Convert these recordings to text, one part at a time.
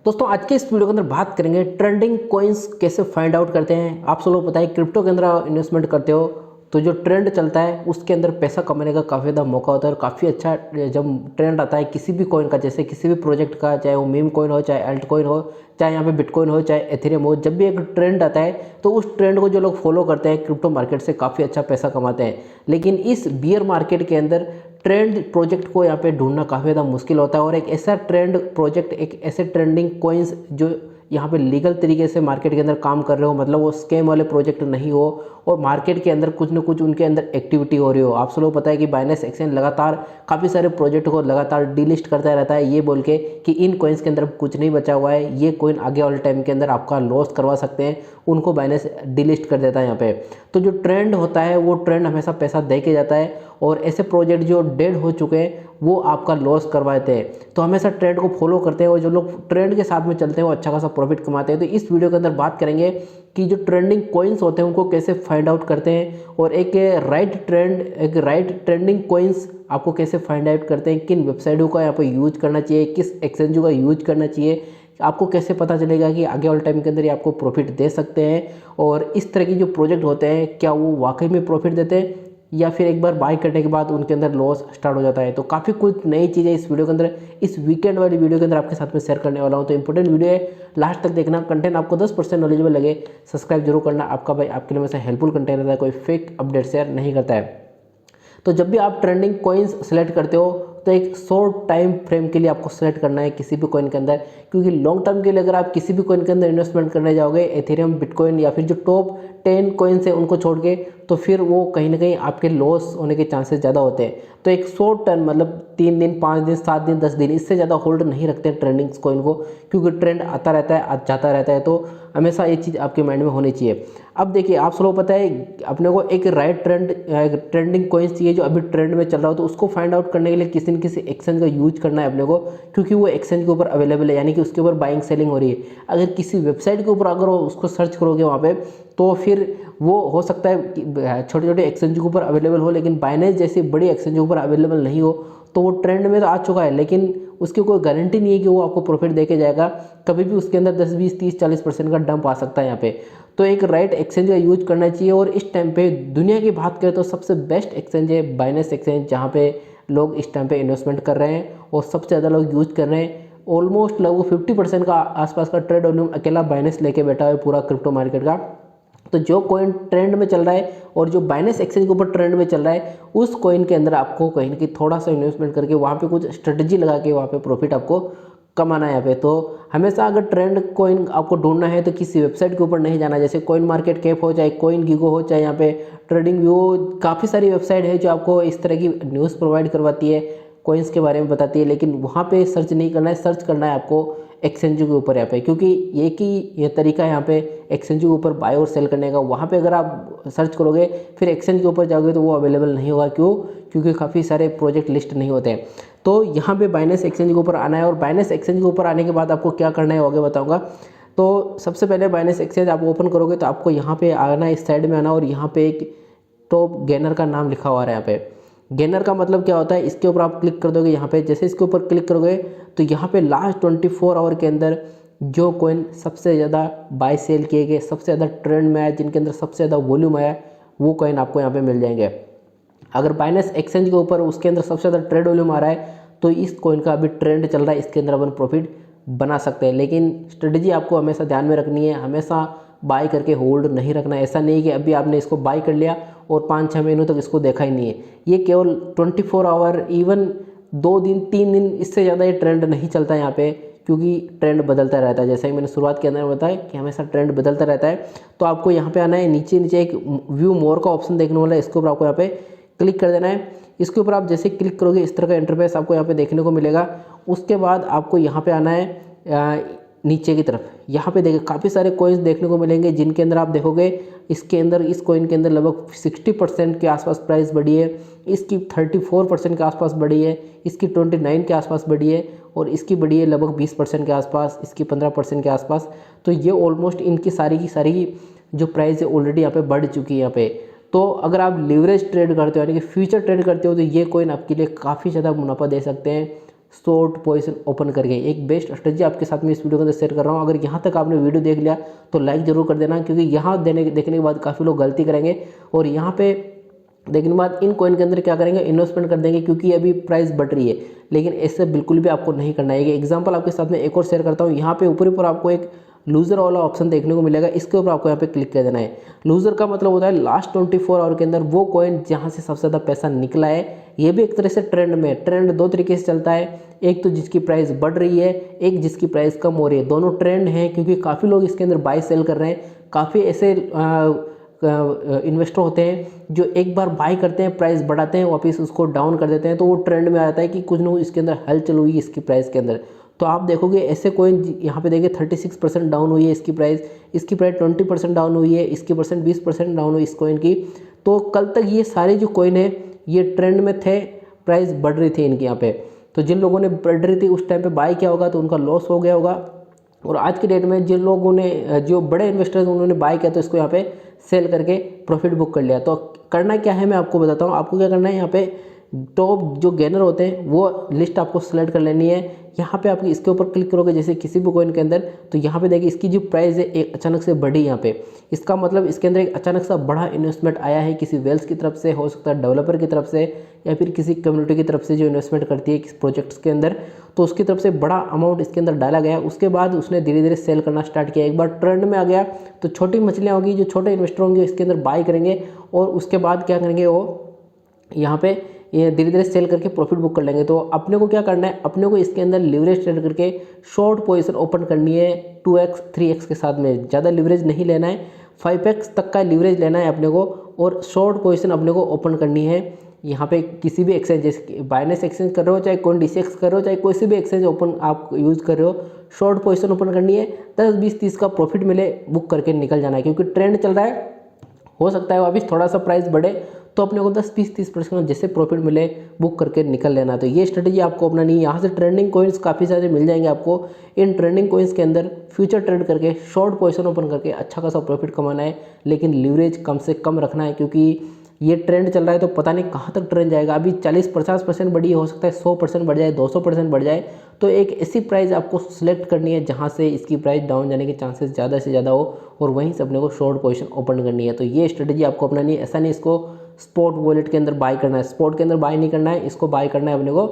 दोस्तों आज के इस वीडियो के अंदर बात करेंगे ट्रेंडिंग कॉइन्स कैसे फाइंड आउट करते हैं। आप सब लोग पता है क्रिप्टो के अंदर इन्वेस्टमेंट करते हो तो जो ट्रेंड चलता है उसके अंदर पैसा कमाने का काफ़ी ज़्यादा मौका होता है और काफ़ी अच्छा जब ट्रेंड आता है किसी भी कॉइन का, जैसे किसी भी प्रोजेक्ट का, चाहे वो मीम कॉइन हो, चाहे अल्ट कॉइन हो, चाहे यहाँ पे बिटकॉइन हो, चाहे एथेरियम हो, जब भी एक ट्रेंड आता है तो उस ट्रेंड को जो लोग फॉलो करते हैं क्रिप्टो मार्केट से काफ़ी अच्छा पैसा कमाते हैं। लेकिन इस बियर मार्केट के अंदर ट्रेंड प्रोजेक्ट को यहाँ पे ढूंढना काफ़ी ज़्यादा मुश्किल होता है और एक ऐसा ट्रेंड प्रोजेक्ट, एक ऐसे ट्रेंडिंग कॉइन्स जो यहाँ पे लीगल तरीके से मार्केट के अंदर काम कर रहे हो, मतलब वो स्कैम वाले प्रोजेक्ट नहीं हो और मार्केट के अंदर कुछ न कुछ उनके अंदर एक्टिविटी हो रही हो। आप सब लोग पता है कि बाइनेंस एक्सचेंज लगातार काफ़ी सारे प्रोजेक्ट को लगातार डीलिस्ट करता रहता है, ये बोल के कि इन कॉइन्स के अंदर कुछ नहीं बचा हुआ है, ये कॉइन आगे वाले टाइम के अंदर आपका लॉस करवा सकते हैं, उनको बाइनेंस डिलिस्ट कर देता है यहाँ पे। तो जो ट्रेंड होता है वो ट्रेंड हमेशा पैसा दे के जाता है और ऐसे प्रोजेक्ट जो डेड हो चुके हैं वो आपका लॉस करवाते हैं। तो हमेशा ट्रेंड को फॉलो करते हैं और जो लोग ट्रेंड के साथ में चलते हैं वो अच्छा खासा प्रॉफिट कमाते हैं। तो इस वीडियो के अंदर बात करेंगे कि जो ट्रेंडिंग कॉइन्स होते हैं उनको कैसे फाइंड आउट करते हैं और एक राइट ट्रेंडिंग कॉइन्स आपको कैसे फाइंड आउट करते हैं, किन वेबसाइटों का यहाँ पर यूज करना चाहिए, किस एक्सचेंजों का यूज करना चाहिए, आपको कैसे पता चलेगा कि आगे वाले टाइम के अंदर ये आपको प्रॉफिट दे सकते हैं और इस तरह की जो प्रोजेक्ट होते हैं क्या वो वाकई में प्रॉफिट देते हैं या फिर एक बार बाय करने के बाद उनके अंदर लॉस स्टार्ट हो जाता है। तो काफ़ी कुछ नई चीज़ें इस वीडियो के अंदर, इस वीकेंड वाली वीडियो के अंदर आपके साथ में शेयर करने वाला हूँ। तो इंपॉर्टेंट वीडियो है, लास्ट तक देखना। कंटेंट आपको 10% नॉलेजेबल लगे सब्सक्राइब जरूर करना। आपका भाई आपके लिए वैसे हेल्पफुल कंटेंट रहता है, कोई फेक अपडेट शेयर नहीं करता है। तो जब भी आप ट्रेंडिंग कॉइन्स सेलेक्ट करते हो तो एक शॉर्ट टाइम फ्रेम के लिए आपको सेलेक्ट करना है किसी भी कॉइन के अंदर, क्योंकि लॉन्ग टर्म के लिए अगर आप किसी भी कॉइन के अंदर इन्वेस्टमेंट करने जाओगे, एथेरियम, बिटकॉइन या फिर जो टॉप 10 कॉइन्स है उनको छोड़ के, तो फिर वो कहीं ना कहीं आपके लॉस होने के चांसेस ज़्यादा होते हैं। तो एक शॉर्ट टर्म मतलब 3 दिन, 5 दिन, 7 दिन, 10 दिन, इससे ज़्यादा होल्ड नहीं रखते हैं ट्रेंडिंग कॉइन को, क्योंकि ट्रेंड आता रहता है, जाता रहता है। तो हमेशा ये चीज़ आपके माइंड में होनी चाहिए। अब देखिए आप सबको पता है अपने को एक राइट ट्रेंडिंग कॉइन्स चाहिए जो अभी ट्रेंड में चल रहा हो, तो उसको फाइंड आउट करने के लिए किसी न किसी एक्सचेंज का यूज करना है अपने को, क्योंकि वो एक्सचेंज के ऊपर अवेलेबल है, यानी कि उसके ऊपर बाइंग सेलिंग हो रही है। अगर किसी वेबसाइट के ऊपर अगर उसको सर्च करोगे वहाँ पे, तो फिर वो हो सकता है छोटे छोटे एक्सचेंज के ऊपर अवेलेबल हो, लेकिन बाइनेंस जैसी बड़ी एक्सचेंज के ऊपर अवेलेबल नहीं हो। तो वो ट्रेंड में तो आ चुका है, लेकिन उसकी कोई गारंटी नहीं है कि वो आपको प्रॉफिट देके जाएगा। कभी भी उसके अंदर 10, 20, 30, 40% का डंप आ सकता है यहाँ पे। तो एक राइट एक्सचेंज का यूज करना चाहिए। और इस टाइम पे दुनिया की बात करें तो सबसे बेस्ट एक्सचेंज है बाइनेंस एक्सचेंज, जहाँ पे लोग इस टाइम पे इन्वेस्टमेंट कर रहे हैं और सबसे ज़्यादा लोग यूज कर रहे हैं। ऑलमोस्ट लगभग 50% का आसपास का ट्रेड वॉल्यूम अकेला बाइनेंस लेके बैठा है पूरा क्रिप्टो मार्केट का। तो जो कॉइन ट्रेंड में चल रहा है और जो बाइनेंस एक्सचेंज के ऊपर ट्रेंड में चल रहा है, उस कॉइन के अंदर आपको कहीं ना कहीं थोड़ा सा इन्वेस्टमेंट करके वहाँ पे कुछ स्ट्रेटजी लगा के वहाँ पे प्रॉफिट आपको कमाना है यहाँ पे। तो हमेशा अगर ट्रेंड कॉइन आपको ढूंढना है तो किसी वेबसाइट के ऊपर नहीं जाना, जैसे कॉइन मार्केट कैप हो, चाहे कॉइन गीगो हो, चाहे यहाँ पे ट्रेडिंग व्यू, काफ़ी सारी वेबसाइट है जो आपको इस तरह की न्यूज़ प्रोवाइड करवाती है, कॉइन्स के बारे में बताती है। लेकिन वहाँ पे सर्च नहीं करना है, सर्च करना है आपको एक्सचेंज के ऊपर यहाँ पे, क्योंकि एक ही ये तरीका है यहाँ पे एक्सचेंज के ऊपर बाय और सेल करने का। वहाँ पे अगर आप सर्च करोगे फिर एक्सचेंज के ऊपर जाओगे तो वो अवेलेबल नहीं होगा। क्यों? क्योंकि काफ़ी सारे प्रोजेक्ट लिस्ट नहीं होते हैं। तो यहाँ पे बाइनेंस एक्सचेंज के ऊपर आना है और बाइनेंस एक्सचेंज के ऊपर आने के बाद आपको क्या करना है आगे बताऊँगा। तो सबसे पहले बाइनेंस एक्सचेंज आप ओपन करोगे तो आपको यहाँ पे आना है, इस साइड में आना, और यहाँ पे एक टॉप गेनर का नाम लिखा हुआ है यहाँ पे। गेनर का मतलब क्या होता है, इसके ऊपर आप क्लिक कर दोगे यहाँ पे। जैसे इसके ऊपर क्लिक करोगे तो यहाँ पे लास्ट 24 आवर के अंदर जो कॉइन सबसे ज़्यादा बाय सेल किए गए, सबसे ज़्यादा ट्रेंड में आया, जिनके अंदर सबसे ज़्यादा वॉल्यूम आया, वो कॉइन आपको यहाँ पे मिल जाएंगे। अगर बाइनेंस एक्सचेंज के ऊपर उसके अंदर सबसे ज़्यादा ट्रेड वॉल्यूम आ रहा है तो इस कॉइन का अभी ट्रेंड चल रहा है, इसके अंदर अपन प्रॉफिट बना सकते हैं। लेकिन स्ट्रेटजी आपको हमेशा ध्यान में रखनी है, हमेशा बाय करके होल्ड नहीं रखना है। ऐसा नहीं कि अभी आपने इसको बाय कर लिया और 5-6 महीनों तक इसको देखा ही नहीं है। ये केवल 24 आवर, इवन 2 दिन, 3 दिन, इससे ज़्यादा ये ट्रेंड नहीं चलता है यहाँ पे, क्योंकि ट्रेंड बदलता रहता है। जैसे ही मैंने शुरुआत के अंदर बताया कि हमेशा ट्रेंड बदलता रहता है। तो आपको यहाँ पे आना है, नीचे नीचे एक व्यू मोर का ऑप्शन देखने वाला है, इसके ऊपर आपको यहाँ पे क्लिक कर देना है। इसके ऊपर आप जैसे क्लिक करोगे इस तरह का इंटरफेस आपको यहाँ पे देखने को मिलेगा। उसके बाद आपको यहाँ पे आना है नीचे की तरफ। यहाँ पे देखिए काफ़ी सारे कॉइन्स देखने को मिलेंगे, जिनके अंदर आप देखोगे इसके अंदर, इस कॉइन के अंदर लगभग 60% के आसपास प्राइस बढ़ी है, इसकी 34% के आसपास बढ़ी है, इसकी 29 के आसपास बढ़ी है, और इसकी बढ़ी है लगभग 20% के आसपास, इसकी 15% के आसपास। तो ये ऑलमोस्ट इनकी सारी की सारी जो प्राइस है ऑलरेडी यहाँ पे बढ़ चुकी है यहाँ पे। तो अगर आप लिवरेज ट्रेड करते हो, यानी कि फ्यूचर ट्रेड करते हो, तो ये कॉइन आपके लिए काफ़ी ज़्यादा मुनाफा दे सकते हैं। शॉर्ट पोजीशन ओपन करके। एक बेस्ट स्ट्रेटजी आपके साथ में इस वीडियो के अंदर शेयर कर रहा हूँ। अगर यहाँ तक आपने वीडियो देख लिया तो लाइक जरूर कर देना, क्योंकि यहाँ देखने के बाद काफ़ी लोग गलती करेंगे और यहाँ पे देखने के बाद इन कॉइन के अंदर क्या करेंगे, इन्वेस्टमेंट कर देंगे क्योंकि अभी प्राइस बढ़ रही है। लेकिन ऐसे बिल्कुल भी आपको नहीं करना है। एग्जांपल आपके साथ में एक और शेयर करता हूँ। यहाँ पे ऊपर ऊपर आपको एक लूजर वाला ऑप्शन देखने को मिलेगा, इसके ऊपर आपको यहाँ पे क्लिक कर देना है। लूजर का मतलब होता है लास्ट 24 आवर के अंदर वो कॉइन जहाँ से सबसे ज़्यादा पैसा निकला है। ये भी एक तरह से ट्रेंड में, ट्रेंड दो तरीके से चलता है, एक तो जिसकी प्राइस बढ़ रही है, एक जिसकी प्राइस कम हो रही है। दोनों ट्रेंड हैं क्योंकि काफ़ी लोग इसके अंदर बाय सेल कर रहे हैं। काफ़ी ऐसे इन्वेस्टर होते हैं जो एक बार बाय करते हैं, प्राइस बढ़ाते हैं, वापस उसको डाउन कर देते हैं, तो वो ट्रेंड में आ जाता है कि कुछ ना कुछ इसके अंदर हलचल हुई इसकी प्राइस के अंदर। तो आप देखोगे ऐसे कॉइन यहाँ पे देखिए 36% डाउन हुई है इसकी प्राइस 20% डाउन हुई है, इसकी परसेंट 20% डाउन हुई इस कॉइन की। तो कल तक ये सारे जो कॉइन है ये ट्रेंड में थे, प्राइस बढ़ रही थी इनकी यहाँ पे। तो जिन लोगों ने बढ़ रही थी उस टाइम पे बाय किया होगा तो उनका लॉस हो गया होगा। और आज की डेट में जिन लोगों ने, जो बड़े इन्वेस्टर्स उन्होंने बाय किया तो इसको यहाँ पे सेल करके प्रॉफिट बुक कर लिया। तो करना क्या है मैं आपको बताता हूँ। आपको क्या करना है, यहाँ पे टॉप जो गेनर होते हैं वो लिस्ट आपको सेलेक्ट कर लेनी है। यहाँ पे आप इसके ऊपर क्लिक करोगे जैसे किसी भी कॉइन के अंदर, तो यहाँ पे देखिए इसकी जो प्राइस है एक अचानक से बढ़ी यहाँ पे। इसका मतलब इसके अंदर एक अचानक सा बड़ा इन्वेस्टमेंट आया है, किसी वेल्स की तरफ से, हो सकता है डेवलपर की तरफ से या फिर किसी कम्युनिटी की तरफ से जो इन्वेस्टमेंट करती है किस प्रोजेक्ट्स के अंदर, तो उसकी तरफ से बड़ा अमाउंट इसके अंदर डाला गया। उसके बाद उसने धीरे धीरे सेल करना स्टार्ट किया। एक बार ट्रेंड में आ गया तो छोटी मछलियाँ होगी, जो छोटे इन्वेस्टर होंगे इसके अंदर बाय करेंगे और उसके बाद क्या करेंगे, वो यहाँ पे ये धीरे धीरे सेल करके प्रॉफिट बुक कर लेंगे। तो अपने को क्या करना है, अपने को इसके अंदर लिवरेज ट्रेड करके शॉर्ट पोजीशन ओपन करनी है 2x 3x के साथ में। ज़्यादा लिवरेज नहीं लेना है, 5x तक का लिवरेज लेना है अपने को और शॉर्ट पोजीशन अपने को ओपन करनी है। यहाँ पे किसी भी एक्सचेंज, जैसे बाइनेंस एक्सचेंज कर रहे हो, चाहे कोई DCX कर रहे हो, चाहे कोई सी भी एक्सचेंज ओपन आप यूज़ कर रहे हो, शॉर्ट पोजीशन ओपन करनी है। 10 20 30 का प्रॉफिट मिले बुक करके निकल जाना है, क्योंकि ट्रेंड चल रहा है। हो सकता है वापस थोड़ा सा प्राइस बढ़े तो अपने को 10-20-30% जैसे प्रॉफिट मिले बुक करके निकल लेना। तो ये स्ट्रेटजी आपको अपनानी है। यहाँ से ट्रेंडिंग कॉइन्स काफ़ी सारे मिल जाएंगे आपको। इन ट्रेंडिंग कॉइन्स के अंदर फ्यूचर ट्रेड करके शॉर्ट पोजीशन ओपन करके अच्छा खासा प्रॉफिट कमाना है, लेकिन लीवरेज कम से कम रखना है, क्योंकि ये ट्रेंड चल रहा है तो पता नहीं कहाँ तक ट्रेंड जाएगा। अभी 40-50% बढ़ी, हो सकता है 100% बढ़ जाए, 200% बढ़ जाए। तो एक ऐसी प्राइस आपको सिलेक्ट करनी है जहाँ से इसकी प्राइस डाउन जाने के चांसेस ज़्यादा से ज़्यादा हो और वहीं से अपने को शॉर्ट पोजीशन ओपन करनी है। तो ये स्ट्रेटजी आपको अपनानी है। ऐसा नहीं इसको स्पॉट वॉलेट के अंदर बाय करना है, स्पॉट के अंदर बाय नहीं करना है, इसको बाय करना है अपने को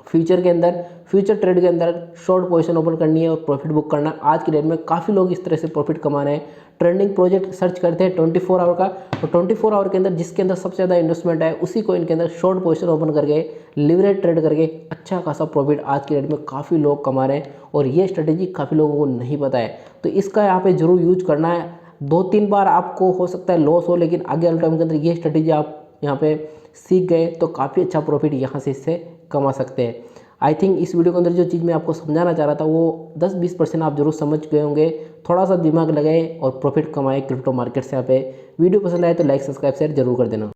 फ्यूचर के अंदर, फ्यूचर ट्रेड के अंदर शॉर्ट पोजीशन ओपन करनी है और प्रॉफिट बुक करना। आज की डेट में काफ़ी लोग इस तरह से प्रॉफिट कमा रहे हैं। ट्रेंडिंग प्रोजेक्ट सर्च करते हैं 24 आवर का, तो 24 आवर के अंदर जिसके अंदर सबसे ज़्यादा इन्वेस्टमेंट है उसी को इनके अंदर शॉर्ट पोजीशन ओपन करके लिवरेज ट्रेड करके अच्छा खासा प्रॉफिट आज की डेट में काफ़ी लोग कमा रहे हैं। और ये स्ट्रेटेजी काफ़ी लोगों को नहीं पता है, तो इसका यहाँ पे जरूर यूज करना है। 2-3 बार आपको हो सकता है लॉस हो, लेकिन आगे वाले टाइम के अंदर ये स्ट्रेटेजी आप यहाँ पे सीख गए तो काफ़ी अच्छा प्रॉफिट यहाँ से इससे कमा सकते हैं। आई थिंक इस वीडियो के अंदर जो चीज़ मैं आपको समझाना चाह रहा था वो 10-20% आप जरूर समझ गए होंगे। थोड़ा सा दिमाग लगाए और प्रॉफिट कमाए क्रिप्टो मार्केट से। यहाँ पे वीडियो पसंद आए तो लाइक सब्सक्राइब शेयर जरूर कर देना।